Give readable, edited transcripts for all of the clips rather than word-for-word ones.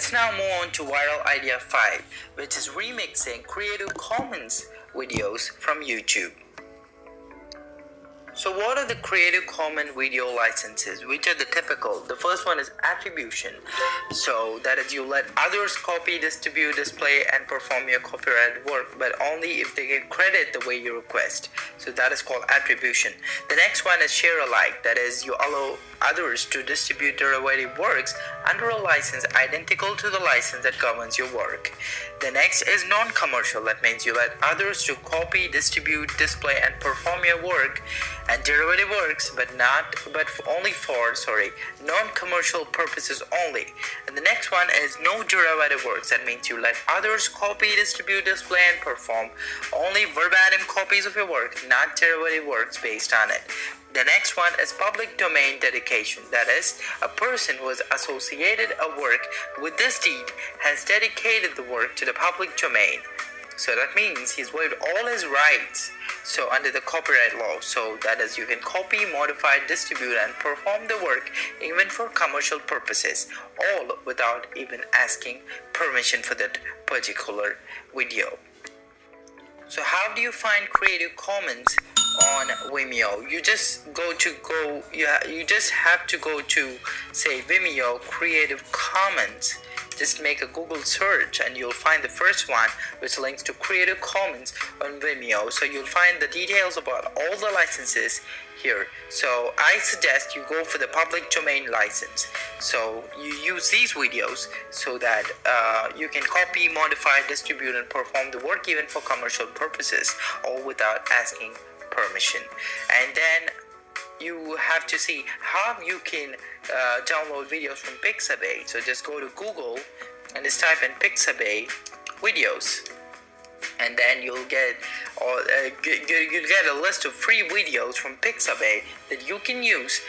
Let's now move on to viral idea 5, which is remixing Creative Commons videos from YouTube. So what are the Creative Commons video licenses? Which are the typical? The first one is attribution. So that is, you let others copy, distribute, display, and perform your copyrighted work, but only if they get credit the way you request. So that is called attribution. The next one is share alike. That is, you allow others to distribute derivative works under a license identical to the license that governs your work. The next is non-commercial. That means you let others to copy, distribute, display, and perform your work and derivative works, but only for non-commercial purposes only. And the next one is no derivative works. That means you let others copy, distribute, display, and perform only verbatim copies of your work, not derivative works based on it. The next one is public domain dedication. That is, a person who has associated a work with this deed has dedicated the work to the public domain. So that means he's waived all his rights. So under the copyright law, so that is, you can copy, modify, distribute, and perform the work even for commercial purposes, all without even asking permission for that particular video. So how do you find Creative Commons on Vimeo? You just have to go to, say, Vimeo Creative Commons. Just make a Google search and you'll find the first one, which links to Creative Commons on Vimeo. So you'll find the details about all the licenses here. So I suggest you go for the public domain license. So you use these videos so that you can copy, modify, distribute, and perform the work even for commercial purposes, all without asking permission. And then you have to see how you can download videos from Pixabay. So just go to Google and just type in Pixabay videos, and then you'll get a list of free videos from Pixabay that you can use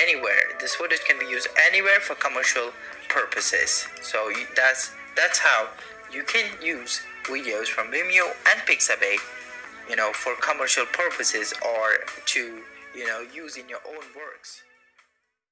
anywhere. This footage can be used anywhere for commercial purposes. So that's how you can use videos from Vimeo and Pixabay, for commercial purposes or to use in your own works.